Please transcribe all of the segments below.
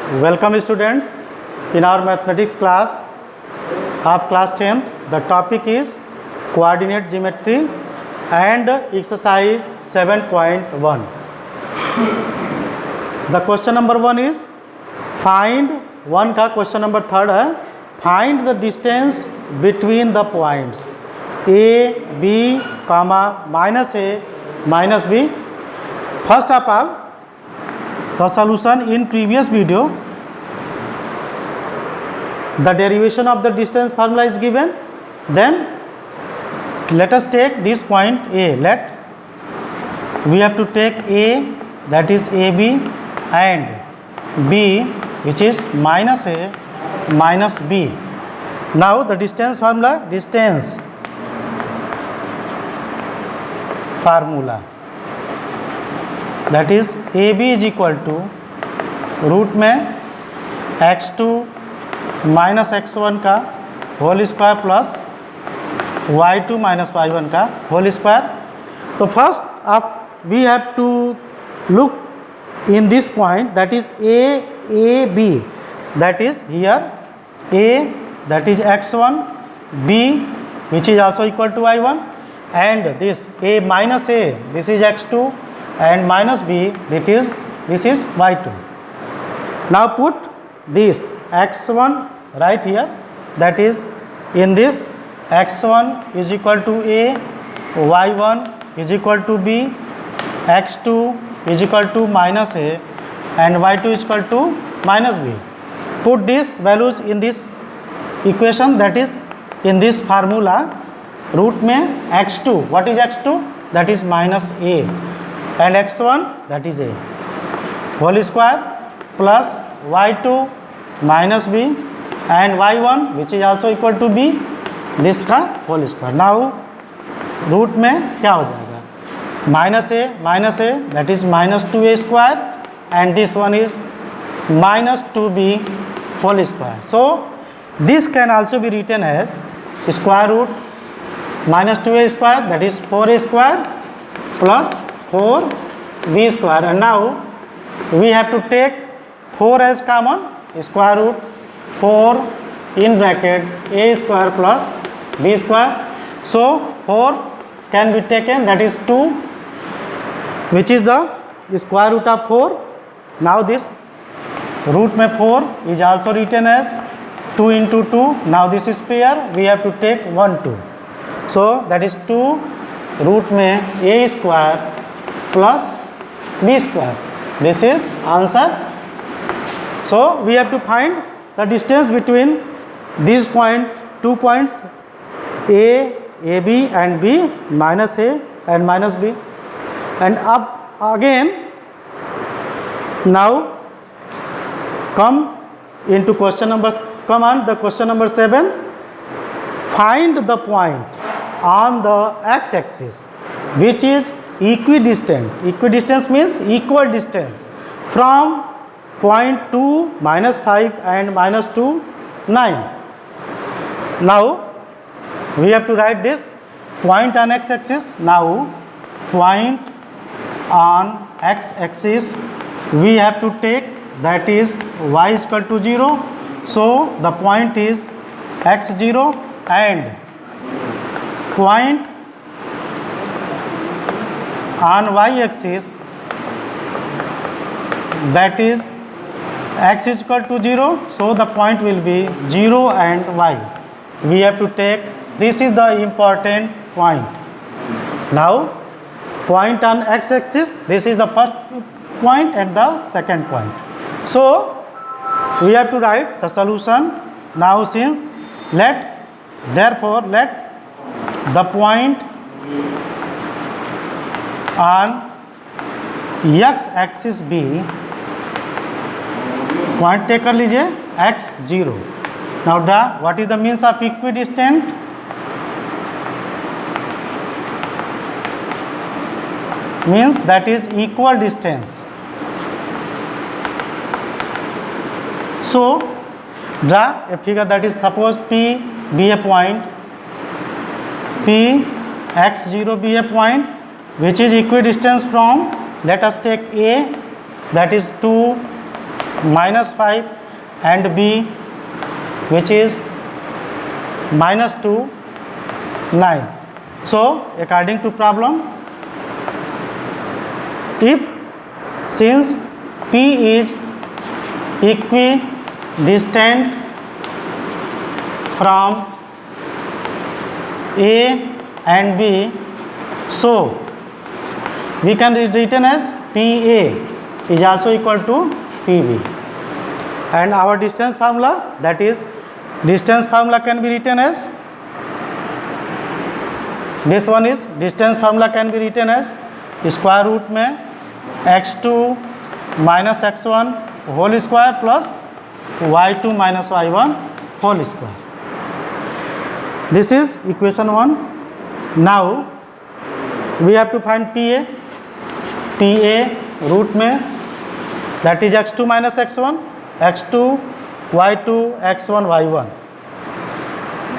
Welcome students in our mathematics class of class 10th. The topic is coordinate geometry and exercise 7.1. The question number 1 is find one का question number 3 है find the distance between the points A, B, minus A, minus B. First of all, the solution in previous video, the derivation of the distance formula is given. Then let us take this point A. We have to take A, that is AB, and B, which is minus A minus B. Now the distance formula, that is AB is equal to root में x2 minus x1 का whole square plus y2 minus y1 का whole square. तो first आप we have to look in this point, that is A, B, that is here A, that is x1, B, which is also equal to y1, and this A minus A, this is x2, and minus B, this is y2. Now put this x1 right here, that is in this x1 is equal to A, y1 is equal to B, x2 is equal to minus A, and y2 is equal to minus B. Put these values in this equation, that is in this formula. Root में x2, what is x2? That is minus A, and x1, that is A, whole square plus y2 minus B, and y1 which is also equal to B, this का whole square. Now root में क्या हो जाएगा? minus A, that is minus 2A square, and this one is minus 2B whole square. So this can also be written as square root minus 2A square, that is 4A square plus 4B square. And now we have to take 4 as common, square root 4 in bracket A square plus B square. So 4 can be taken, that is 2, which is the square root of 4. Now this root में 4 is also written as 2 into 2. Now this is pair, we have to take 1, 2. So that is 2 root में A square plus B square. This is answer. So we have to find the distance between these two points A, AB and B, minus A and minus B. And up again, now come on the question number 7. Find the point on the x-axis which is equidistant. Equidistance means equal distance from point 2, minus 5 and minus 2, 9. Now we have to write this point on x-axis. Now point on x-axis we have to take, that is y is equal to 0. So the point is x0, and point on y-axis, that is x is equal to 0. So the point will be 0 and y. We have to take, this is the important point. Now point on x-axis, this is the first point and the second point. So we have to write the solution. Now since therefore let the point on x-axis be, point take कर लीजिए x0. Now draw what is the means of equidistant? Means that is equal distance. So draw a figure, that is suppose P be a point, P x0 be a point which is equidistance from, let us take A, that is 2 -5 and B which is -2 9. So according to problem, if since P is equidistant from A and B, so we can written as PA is also equal to PB, and our distance formula, that is distance formula, can be written as, this one is distance formula can be written as square root में x2 minus x1 whole square plus y2 minus y1 whole square. This is equation 1. Now we have to find PA. PA root में, that is x2 minus x1, x2 y2 x1 y1,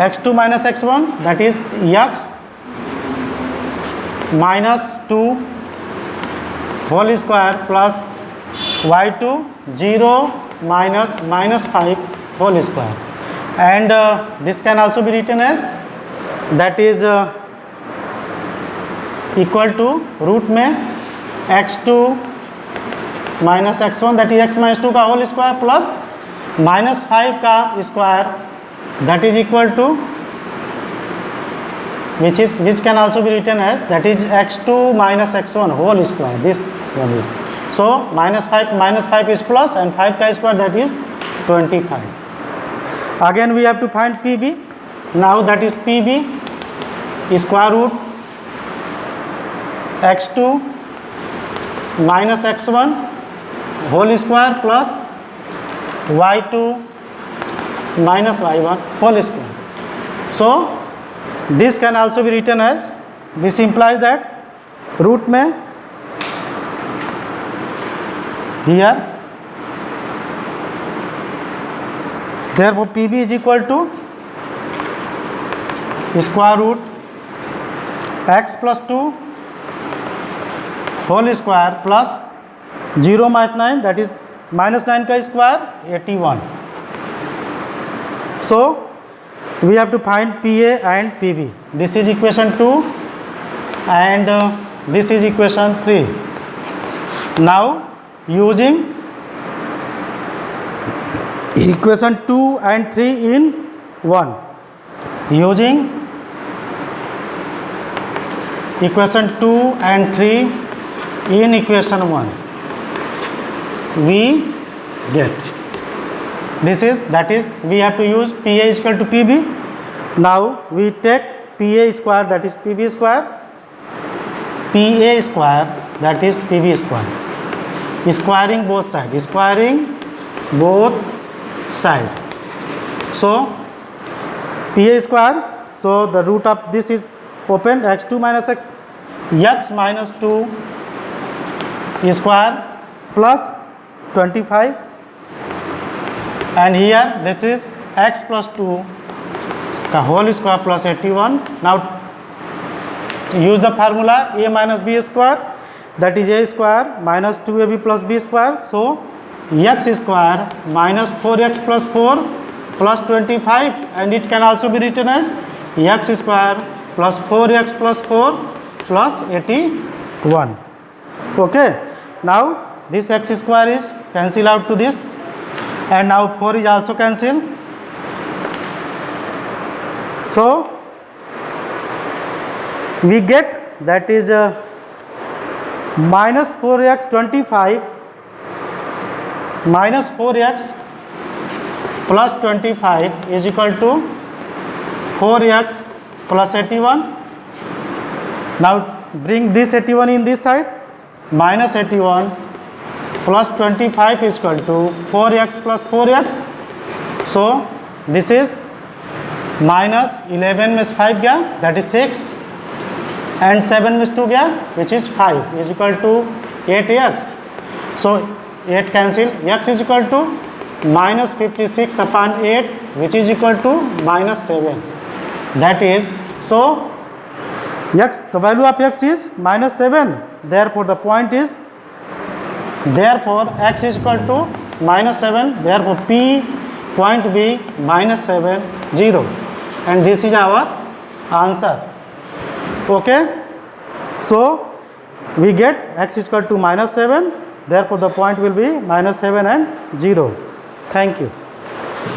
x2 minus x1, that is x minus 2 whole square plus y2 0 minus -5 whole square, and this can also be written as, that is equal to root में x2 minus x1, that is x minus 2 का whole square plus -5 का square, that is equal to, which can also be written as, that is x2 minus x1 whole square, this one is. So -5 is plus, and 5 का square, that is 25. Again we have to find PB. Now that is PB square root x2 minus x1 whole square plus y2 minus y1 whole square. So this can also be written as, this implies that root में here, therefore PB is equal to square root x plus 2 whole square plus 0 minus 9, that is -9 का square 81. So we have to find PA and PB. This is equation 2 and this is equation 3. Now using equation 2 and 3 in 1, using equation 2 and 3 in equation 1, we get this is, that is we have to use PA is equal to PB. Now we take PA square, that is PB square, PA square, that is PB square, squaring both sides, squaring both side. So PA square, so the root of this is open, x2 minus x minus 2 square plus 25, and here this is x plus 2 का whole square plus 81. Now use the formula a minus b square, that is a square minus 2ab plus b square. So x square minus 4x plus 4 plus 25, and it can also be written as x square plus 4x plus 4 plus 81. Okay, now this x square is cancel out to this, and now 4 is also cancelled. So we get, that is minus 4x 25 minus 4x plus 25 is equal to 4x plus 81. Now bring this 81 in this side, minus 81 plus 25 is equal to 4x plus 4x. So this is minus 11 में 5 गया, that is 6, and 7 में 2 गया, which is 5, is equal to 8x. So 8 cancel, x is equal to minus 56 upon 8, which is equal to minus 7. That is, so x, the value of x is minus 7. Therefore the point is, therefore x is equal to -7, therefore P point B -7, 0, and this is our answer. Okay, so we get x is equal to -7, therefore the point will be -7 and 0. Thank you.